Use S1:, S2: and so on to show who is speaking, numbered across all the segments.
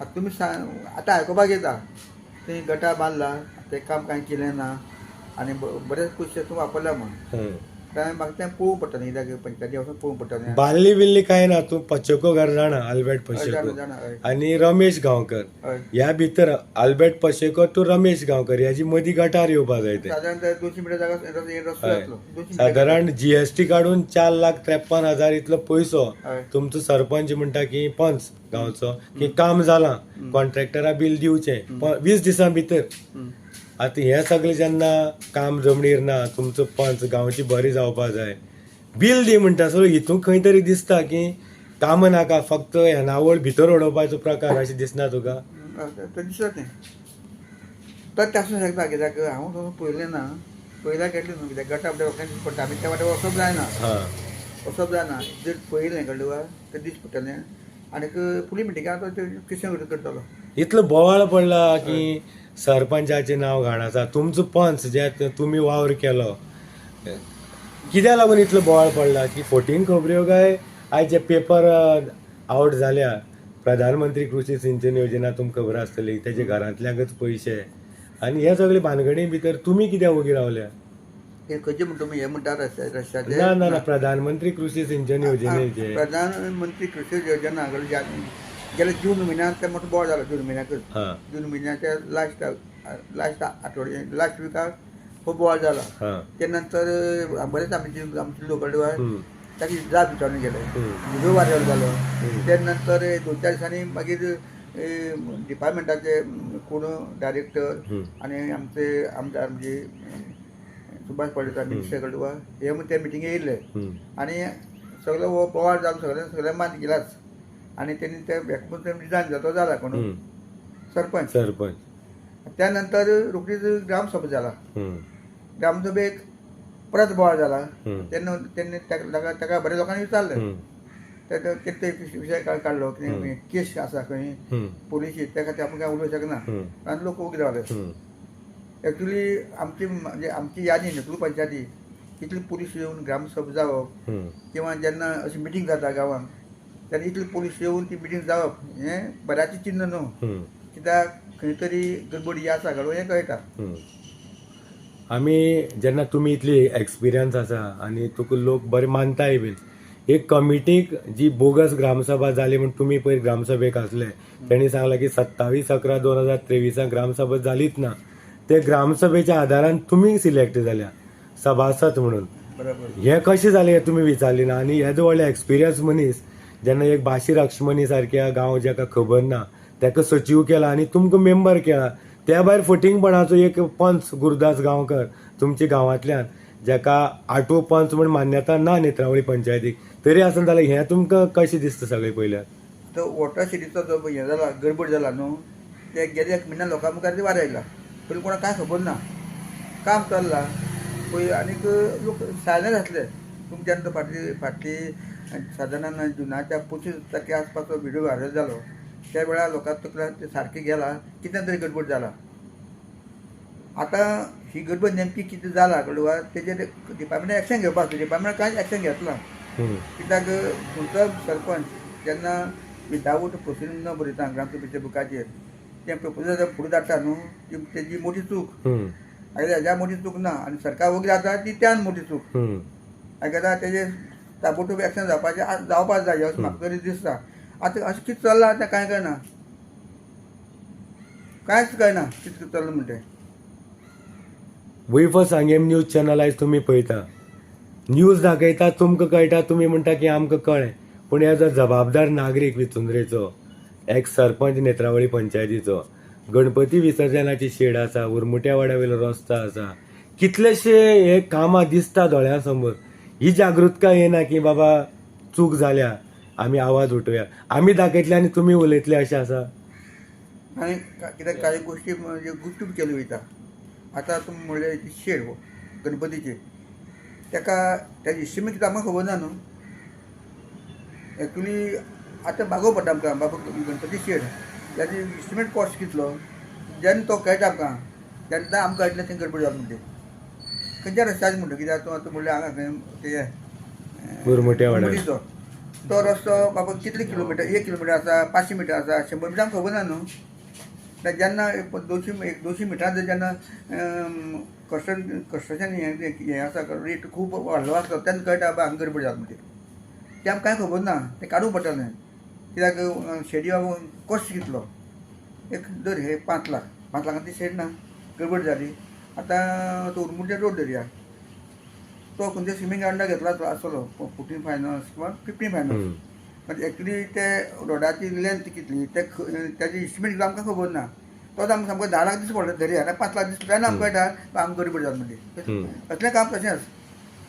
S1: आतां तुमी आतां आयकोपाक येता थंय गटार बांदला तें काम कांय केलें ना आनी बरेच पयशे तूं वापरला म्हण काय म्हाका तें पळोवंक पडटा न्ही कित्याक पंचायती वचून पळोवंक पडटा न्ही.
S2: बाल्ली बिल्ली काय ना, तू पचेको घर जाणा, आल्बर्ट
S1: हय
S2: पचेको
S1: जाणा हय
S2: आणि रमेश गांवकर.
S1: हय
S2: ह्या भितर आल्बर्ट पचेको टू रमेश गांवकर ह्याची मदीं गटार येवपा जाय ते.
S1: साधारण 200 मिटर जागा रस्तो
S2: हय.
S1: जातलो 200 मिटर
S2: साधारण जीएसटी काडून 4,53,000 इतलो पयसो
S1: हय
S2: तुमचो सरपंच म्हणटा की पंच गांवचो की काम जालां, कॉन्ट्रॅक्टरा बिल दिवचें 20 दिसां भितर. आतां हें सगळें जेन्ना काम जमनीर ना, तुमचो पंच गांवची बरी जावपा जाय, बील दी म्हणटा. सो हितून खंय तरी दिसता की काम नाका, फक्त येणावळ भितर उडोवपाचो प्रकार अशें दिसना तुका?
S1: तें दिसत न्ही तर तें आसूं शकता कित्याक हांव पळयलें ना पयला केटलें न्हू कित्याक गटा फुडें वचूंक पडटा आमी त्या वाटेन वचप जायना वचप जायना. जर पळयलें कळ्ळें वा तें दीस पडटलें आनीक फुडली मिटिंगाक तो कितें करतलो.
S2: इतलो बोवाळ पडला की सरपंचाचें नांव घाण आसा. तुमचो पंच जे तुमी वावर केलो, कित्याक लागून इतलो बोवाळ पडला की फोटींग खबऱ्यो काय आयज जे पेपर आवट जाल्या, प्रधानमंत्री कृषी सिंचन योजना तुमकां खबर आसतली, तेजे घरांतल्यांकच पयशे आनी हे सगळे भानगडी भितर तुमी कित्याक उगी रावल्या?
S1: हे खंयचे म्हणटा तुमी हे म्हणटा रस्त्याचे
S2: ना ना ना, प्रधानमंत्री कृषी सिंचन योजनेचे.
S1: प्रधानमंत्री कृषी योजना गेल्या जून म्हयन्यांत ते मोठो बोवाळ जालो. जून म्हयन्याकच जून म्हयन्याच्या लास्ट आठवड्या लास्ट विकाक खूब बोवाळ जाला. ते नंतर बरेच आमचे लोक ताका जाप विचारून गेले, व्हिडिओ व्हायरल जालो. ते नंतर 2-4 दिसांनी मागीर डिपार्टमेंटाचे कोण डायरेक्टर आनी आमचे आमदार म्हणजे सुभाष पाडवी मिनिस्टर कळवा हे ते मिटिंगे येयले आनी सगळो हो बोवाळ जालो. सगळ्यांक मान गेलाच आनी तेणी ते रिजायन जातो जाला कोण सरपंच. त्या नंतर रोखडीच ग्रामसभा जाला. ग्रामसभेक परत बोवाळ जाला. तेन्ना तेणी ताका बऱ्या लोकांनी विचारलें ते विशय काडलो की केस आसा खंय पोलिशी त्या खातीर आपूण काय उलोवंक शकना आनी लोक उगे रावले. एक्चुली आमची म्हणजे आमची यादी न्हू पंचायती इतली पुलीस येवन ग्रामसभा जावप किंवा जेन्ना अशी मिटींग जाता गांवांत तेन्ना इतली पुलीस येवन ती मिटींग जावप हें बऱ्याचें चिन्ह न्हू. कित्याक खंय तरी गडबडी आसा काडून हें कळटा.
S2: आमी जेन्ना तुमी इतली एक्सपिरियन्स आसा आनी तुका लोक बरें मानताय बीन, एक कमिटीक जी बोगस ग्रामसभा जाली म्हण तुमी पयर ग्रामसभेक आसले, तेणी सांगला की 27/11/2023 ग्रामसभा जालीच ना. ते ग्रामसभेच्या आदारान तुमी सिलेक्ट जाल्या सभासद म्हणून. हें कशें जालें हें तुमी विचारलें ना. आनी येदो व्हडलो एक्सपिरियन्स मनीस जेन्ना एक बाशी लक्ष्मणी सारक्या गांव जाका खबर ना ताका सचिव केला आनी तुमकां मेंबर केला. त्या भायर फटींगपणाचो एक पंच गुरुदास गांवकर तुमच्या गांवांतल्यान जाका आठवो पंच म्हण मान्यता ना नेत्रावळी पंचायतीक, तरी आसन जाल्यार हें तुमकां कशें दिसता सगळें पयल्यार?
S1: तो वॉटर सिटीचो जो हें जाला गडबड जाला न्हू ते गेल्या 1 म्हयन्यान लोकां मुखार ते वारयला. पयलीं कोणाक कांय खबर ना, काम चल्लां पळय आनीक लोक सायलंट आसले. तुमच्यान फाटली सादारण जुनाच्या 25 तारखे आसपासचो व्हिडिओ व्हायरल जालो. त्या वेळार लोकांक तकल्यान ते सारकें गेला कितें तरी गडबड जाला. आतां ही गडबड नेमकी कितें जाला कळवा तेजेर डिपार्टमेंटान एक्शन घेवपाक आसलें. डिपार्टमेंटान कांयच एक्शन घेतलां कित्याक तुमचो सरपंच जेन्ना विदावट प्रोसिजर न बरयता ग्रामसभेच्या बुकाचेर तें प्रपोजल फुडें धाडटा न्हू तेजी मोठी चूक. हेज्या मोठी चूक ना आनी सरकार वगळी जाता ती त्यान मोठी चूक. आयकता तेजेर ताबडतोब एक्शन जावपाक जाय अशें म्हाका तरी दिसता. आतां अशें कितें चल्लां तें कांय कळना, कांयच कळना कितें चल्लां म्हणटा तें.
S2: वैफ सांगेम न्यूज चॅनल आयज तुमी पळयता, न्यूज दाखयता तुमकां कळटा, तुमी म्हणटा की आमकां कळ्ळें. पूण एज अ जबाबदार नागरीक विचुंद्रेचो, एक्स सरपंच नेत्रावळी पंचायतीचो, गणपती विसर्जनाची शेड आसा, उरमुट्या वाड्या वयलो रस्तो आसा, कितलेशे हे कामां दिसता दोळ्यां समोर. ही जागृतकाय येना की बाबा चूक जाल्या आमी आवाज उठोवया. आमी दाखयतले आनी तुमी उलयतले अशें आसा.
S1: आनी कित्याक कांय गोश्टी म्हणजे गुपचूप केल्यो वयता. आतां तुमी म्हणलें शेड गणपतीचे तेका तेजें इस्टिमेट कितें आमकां खबर ना न्हू. एक्चुली आतां मागोवं पडटा आमकां बाबा गणपती शेड तेजे इस्टिमेट कॉस्ट कितलो जेन्ना तो कळटा आमकां तेन्ना आमकां कळटलें थंय गडबड जाता म्हणटा खंयच्या रस्त्याचें म्हणटा. कित्याक तूं आतां म्हणलें हांगा खंय ते
S2: उरमुट्या वाड्यार
S1: गणपतीचो तो रस्तो बाबा कितले किलोमिटर 1 किलोमिटर आसा 500 मिटर आसा 100 मिटर खबर ना न्हू. जेन्ना 200 मिटरांचो जेन्ना कस्ट्रक्शन हें आसा रेट खूब वाडलो आसता तेन्ना कळटा बाबा हांगा गडबड जाता म्हणजे तें आमकां कांय खबर ना तें काडूंक पडटलें कित्याक शेडी बाबा कॉस्ट कितलो एक धर हे 5 लाखांनी ती शेड ना गडबड जाली. आतां तो उरमुटे रोड धरया तो खंयच्या स्विमींग ग्रावंडार घेतला आसतलो 14 फायनल्स किंवा 15 फायनल्स पण एक्चुली ते रोडाची लेंथ कितली त्याची इस्टिमेट आमकां खबर ना. तोच आमकां सामको 10 लाख दीस पडलो धरया आतां 5 लाख दीस तेन्ना आमकां कळटा आमकां गडबड जाता म्हणजे असलें काम तशेंच.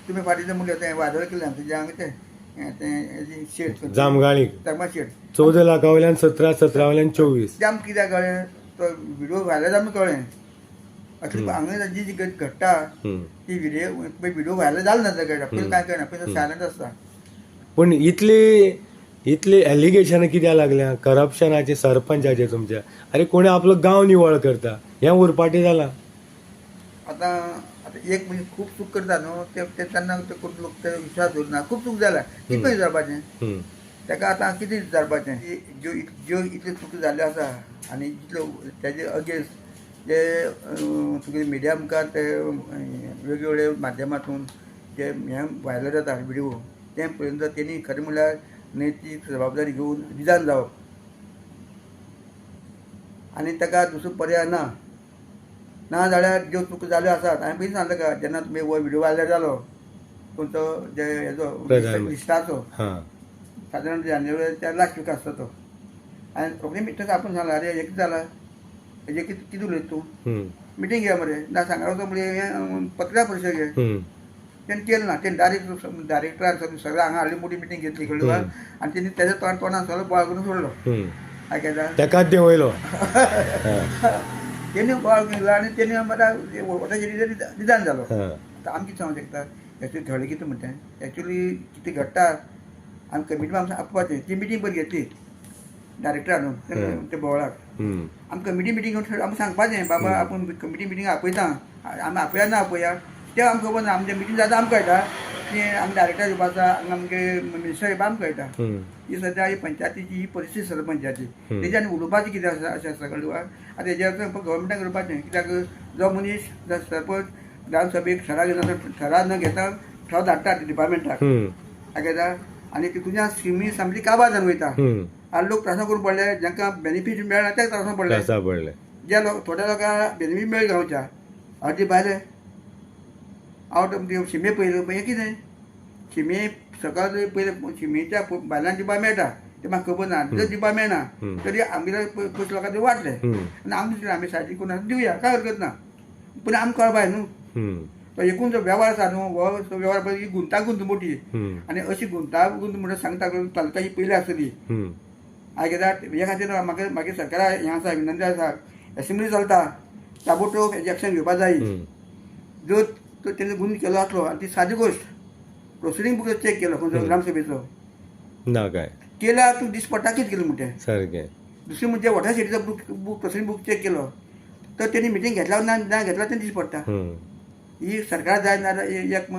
S1: तुमी फाटीं म्हणलें तें वादळ केलें आमचें हांगा तें शेड
S2: जामगाळीक
S1: जामा शेड
S2: 14 लाखा वयल्यान 17 वयल्यान 24
S1: तें आमकां कित्याक कळ्ळें तो व्हिडिओ व्हायरल आमकां कळ्ळें. अशें हांगा जी जी घडटा ती व्हिडिओ व्हायरल जालें ना कळटा पयलीं कांय कळना पयलीं सायलंट आसता.
S2: पूण इतली एलिगेशन कित्याक लागल्या करप्शनाचे सरपंचाचे तुमच्या. अरे कोणी आपलो गांव निवळ करता हें उरपाटी जालां.
S1: आतां एक म्हणजे खूब चूक करता न्हू ते तेन्ना ते करून लोक ते विश्वास दवरना खूब चूक जाला कितें विचारपाचें ताका आतां कितें विचारपाचें ज्यो इतल्यो चुकी जाल्यो आसा आनी इतल्यो तेजे अगेन्स्ट जे तुगे मिडिया मुखार ते वेगवेगळ्या माध्यमांतून जे हें व्हायरल जाता व्हिडिओ तें पर्यंत तेणी खरें म्हणल्यार नैतीक जबाबदारी घेवन रिजायन जावप आनी ताका दुसरो पर्याय ना जाल्यार ज्यो चुकी जाल्यो आसात हांवें पयलीं सांगलें का जेन्ना तुमी हो व्हिडिओ व्हायरल जालो तुमचो जे हेजो लिस्टाचो सादारण जानेवारीच्या लास्ट वीक आसता तो आनी रोखडें मिटींग आपूण सांगलें अरे हें कितें जालां हेजें कितें उलयता तूं मिटींग घे मरे ना सांगता म्हणजे पत्रकार परिशद घे तेणें केलें ना तेणें डायरेक्टरान सगळें हांगा हाडली मोठी मिटींग घेतली कळ्ळें आनी तेणी तेज्या तोंडान सगळो बोवाळ करून सोडलो आयकता
S2: तेकाच दें वयलो
S1: तेणी बोवाळ केलो आनी तेणी आतां वोटाचेर निदान जालो. आतां आमी कितें सांगूंक शकता एक्चुली थोडें कितें म्हणटा एक्चुली कितें घडटा आमी कमिटी आमकां आपोवपाचें ती मिटींग पयलीं घेतली डायरेक्टरान ते बोवाळाक आमी कमिटी मिटींग घेवन आमकां सांगपाचें बाबा आपूण कमिटी मिटींग आपयता आमी आपया ना आपया तें आमकां खबर ना आमचें मिटींग जाता आमकां कळटा की आमी डायरेक्टर येवपा आसा हांगा आमगे मिनिस्टर येवपा आमकां कळटा. ही सद्या ही पंचायतीची ही परिस्थिती सरपंचाची तेजे आनी उलोवपाचें कितें आसा अशें आसता कळ्ळें तुका. आतां हेजेर गव्हर्मेंटान करपाचें कित्याक जो मनीस सरपंच ग्रामसभेक ठराव घेता ठराव न घेता ठराव धाडटा डिपार्टमेंटाक आयकता आनी तितूंतल्यान स्किमी सामकी काबार जावन वयता आनी लोक त्रासान करून पडले जांकां बेनिफीट मेळना तेच त्रासान पडले. जे लोक थोड्या लोकांक बेनिफीट मेळ्ळे गांवच्या अर्दे भायले हांव शिमे पयलें हें कितें शिमे सकाळ पयलें शिमेच्या बायलांक दिवपा मेळटा तें म्हाका खबर ना जर दिवपा मेळना तरी आमगेल्या पयस लोकांक ते वाटले आनी आमी सायडीक कोण दिवया कांय हरकत ना पूण आमकां कळपाक जाय न्हू तो एकूण जो वेव्हार आसा न्हू हो वेव्हार पळय गुंतागुंत मोठी आनी अशी गुंतागुंत म्हणून सांगता तालुका ही पयली आसतली आयकता हे खातीर म्हागे सरकारा हें आसा विनंती आसा एसेंब्ली चलता ताबडतोब हेजें एक्शन घेवपा जाय. जर तो तेणें गुन्ह केलो आसलो आनी ती सादी गोश्ट प्रोसिडींग बुक चॅक केलो खंयचो ग्रामसभेचो
S2: ना काय
S1: केल्यार तूं दीस पडटा कितें केलें म्हणटें
S2: सारकें.
S1: दुसरें म्हणजे वॉटर सिटीचो बूक प्रोसिडींग बूक चॅक केलो तर तेणी मिटींग घेतला ना घेतला तें दीस पडटा. ही सरकार जाय ना एक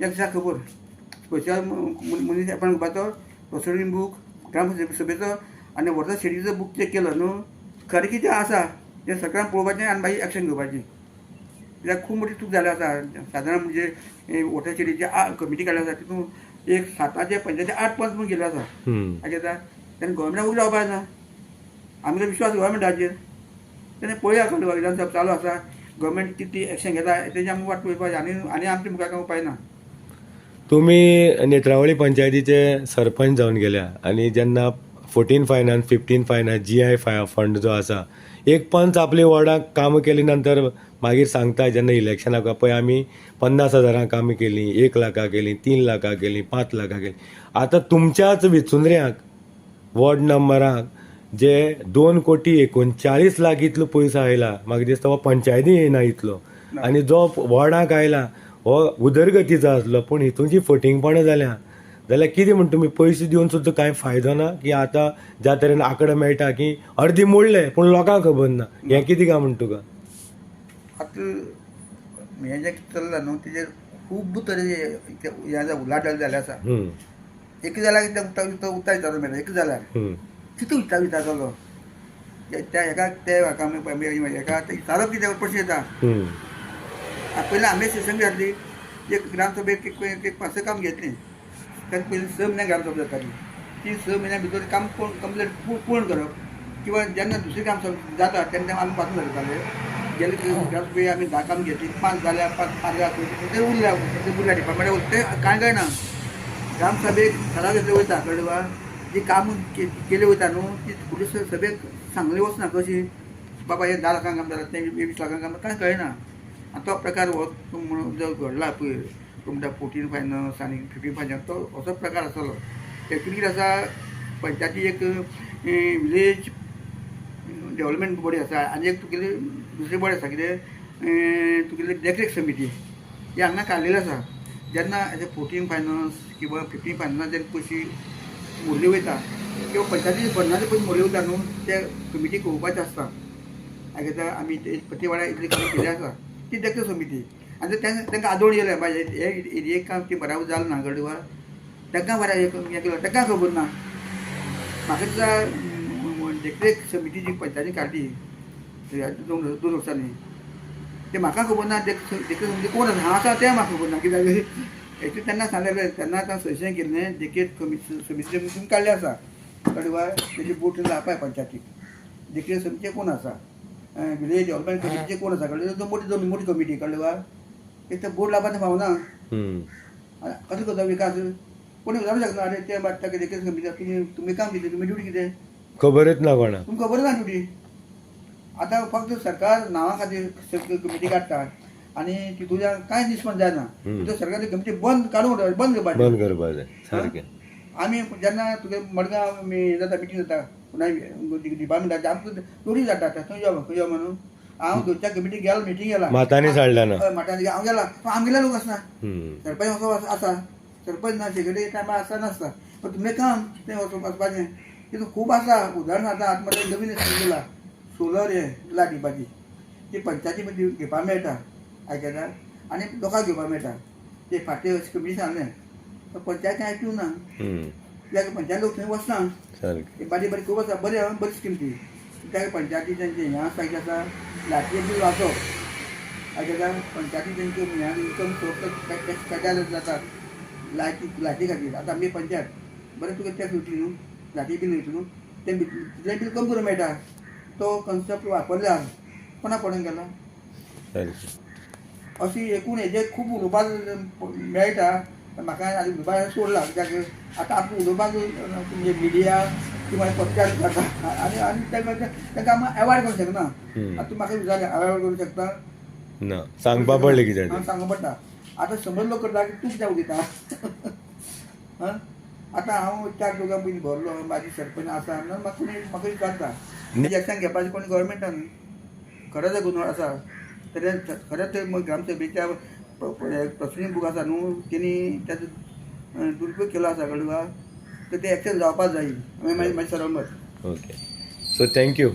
S1: दिसा खबर स्पेशल मनीस एपॉयंट करपाचो प्रोसिडींग बूक ग्रामसभेचो आनी वॉटर सिटीचो बूक चॅक केलो न्हू खरें कितें आसा तें सरकारान पळोवपाचें आनी मागीर एक्शन घेवपाची. कित्याक खूब मोठी चूक जाली आसा सादारण म्हणजे वॉटर सिटीची कमिटी काडली आसा तितून एक 7 पंचायती 8 पंच म्हूण गेले आसा आयकता तेन्ना गव्हर्मेंटाक उगड रावपाक ना आमचो विश्वास गव्हर्मेंटाचेर तेन्ना पळोवया कळ्ळें विधानसभा चालू आसा गव्हर्मेंट कितें एक्शन घेता तेजी आमकां वाट पळोवपाची आनी आमच्या मुखार काय उपाय ना.
S2: तुमी नेत्रावळी पंचायतीचे सरपंच जावन गेल्या आनी जेन्ना 14 फायनान्स 15 फायनान्स GI फंड जो आसा एक पंच आपली वॉर्डाक कामां केली नंतर मागीर सांगता जेन्ना इलेक्शनाक पळय आमी 50,000 कामां केलीं 1 लाखा केलीं 3 लाखा केलीं 5 लाखा केलीं. आतां तुमच्याच विचुंद्र्याक वॉर्ड नंबराक जे 2,39,00,000 इतलो पयसो आयला म्हाका दिसता हो पंचायती येयना इतलो आनी जो वॉर्डाक आयला हो उदरगतीचो आसलो पूण हितून जी फटींगपणां जाल्या जाल्यार कितें म्हण तुमी पयशे दिवन सुद्दां कांय फायदो ना की आतां ज्या तरेन आंकडो मेळटा की अर्दी मोडले पूण लोकांक खबर ना हें कितें काय म्हण तुका.
S1: आतां हें जें चल्लां न्हू तेजेर खूब तरेचे हें उलाढाल जाल्लें आसा. एक जाल्यार तो उतार विचारलो मेळटा एक जाल्यार कितें विचारलो त्या हेका ते हेका विचारप कितें प्रश्न येता पयलीं आमी सेशन घातली एक ग्रामसभेक एक 5 काम घेतली कारण पयलीं 6 म्हयन्याक ग्रामसभा जाताली ती 6 म्हयन्या भितर काम कंप्लीट पूर्ण करप किंवा जेन्ना दुसरी ग्रामसभा जाता तेन्ना आमी पासून घालताले गेले ग्रामसभे आमी 10 काम घेतली 5 जाल्या 5 ते उरल्या डिपार्टमेंट ते कांय कळना ग्रामसभेक थाराव घेतले वयता कळ्ळें जी काम केली वयता न्हू ती फुडें सभेक सांगली वचना कशी बाबा हे 10 लाखांक काम जालां तें 20 लाखांक काम कांय कळना आनी तो प्रकार हो जो घडला पळय तुमच्या 14 फायनान्स आनी 15 फायनान्स तो असो प्रकार आसलो एक्चुली कितें आसा पंचायती एक विलेज डेव्हलपमेंट बॉडी आसा आनी एक तुगेली दुसरी बॉडी आसा कितें तुगेली देखरेख समिती हे हांगा काडलेली आसा जेन्ना 14 फायनान्स किंवा 15 फायनान्स जेन्ना पयशी मोडली वयता किंवा पंचायती भरनाचे पयशे मोडले वयता न्हू ते कमिटीक पळोवपाचें आसता आयकता आमी प्रत्येक वाड्यार इतली काम केली आसा ती देखरेख समिती आनी तांकां आदोळ येयले बाय हे एरियेक काम ती बराबर जालें ना कळ्ळें तांकां बऱ्या हें केलो तांकां खबर ना म्हाका दिसता देखरेख समिती जी पंचायती काडली 2 वर्सांनी ते म्हाका खबर ना देखरेख समिती कोण आसा हांव आसा तें म्हाका खबर ना कित्याक एक्चुली तेन्ना सांगलेलें तेन्ना आतां सजेशन केल्लें देखरेख समिती तुमी काडलें आसा कळ्ळें तेजी बोट लावपाय पंचायतीक देखरेख समिती कोण आसा विलेज डेव्हलपमेंट कमिटीचे कोण आसा कळ्ळें तो मोठी कमिटी कळ्ळें एक तर बोर्ड लावपाचें फावना कसो करता विकास कोणी जावं शकना अरे ते बाटता देखरेख समिती तुमी काम कितें तुमी ड्युटी कितें
S2: खबरच ना कोणा
S1: तुमकां खबर ना ड्युटी आतां फक्त सरकार नांवा खातीर कमिटी काडटा आनी तितूंतल्यान कांय निश्पण जायना तितून सरकार कमिटी बंद
S2: करपाक जाय सारकें
S1: आमी जेन्ना तुगे मडगांव जाता मिटींग जाता डिपार्टमेंटाची आमकां चोरी जाता थंय यो म्हणून हांव 2-4 कमिटी गेलो मिटींग गेला
S2: मातांनी साडला ना
S1: माटांनी हांव गेला आमगेल्या लोक आसना सरपंच असो आसा सरपंच ना सेक्रेटरी टायमार आसता नासता पण तुमी काम तें वचपाचें तितून खूब आसा उदाहरण आतां आतां नवीन केला सोलर हे लायट दिवपाची ती पंचायती मदीं घेवपाक मेळटा आयकता आनी लोकांक घेवपाक मेळटा ते फाटीं कमिटी सांगलें पंचायती आयकूंक ना कित्याक पंचायत लोक थंय वचना बारीक बारीक खूब आसा बरी स्कीम ती कित्याक पंचायती तेंचे हें आसा कितें आसा लायटीचें बील वाचप आयकता पंचायती तेंचे इन्कम सोर्स काड्यार जातात लायटी खातीर आतां आमगे पंचायत बरें तुका टॅक्स वयतली न्हू लायटी बील वयतली न्हू तें बिल कमी करूंक मेळटा तो कन्सेप्ट वापरल्यार कोणा पडून गेला अशी एकूण हेजे खूब उलोवपाक मेळटा म्हाका आनी उलोवपाक सोडला कित्याक आतां आमकां उलोवपाक तुमचे मिडिया किंवा पॉडकास्ट करता आनी तांकां आमी एवॉयड करूंक शकना आतां तूं म्हाका विचारलें एवॉयड करूंक शकता
S2: ना सांगपा पडलें कितें
S1: हांव सांगूंक पडटा आतां समज लोक करता की तूं कित्याक उलयता आतां हांव 4 लोकां पयलीं भरलो म्हाजी सरपंच आसा म्हाका विचारता एक्शन घेवपाचें कोणी गव्हर्मेंटान खरेंच गुन्हो आसा खरेंच ग्रामसभेच्या प्रोसिडींग बूक आसा न्हू तेणी त्याचो दुरुपयोग केलो आसा कळ्ळें तर ते एक्शन जावपाक जाय म्हाजी सरमत
S2: ओके सो थँक्यू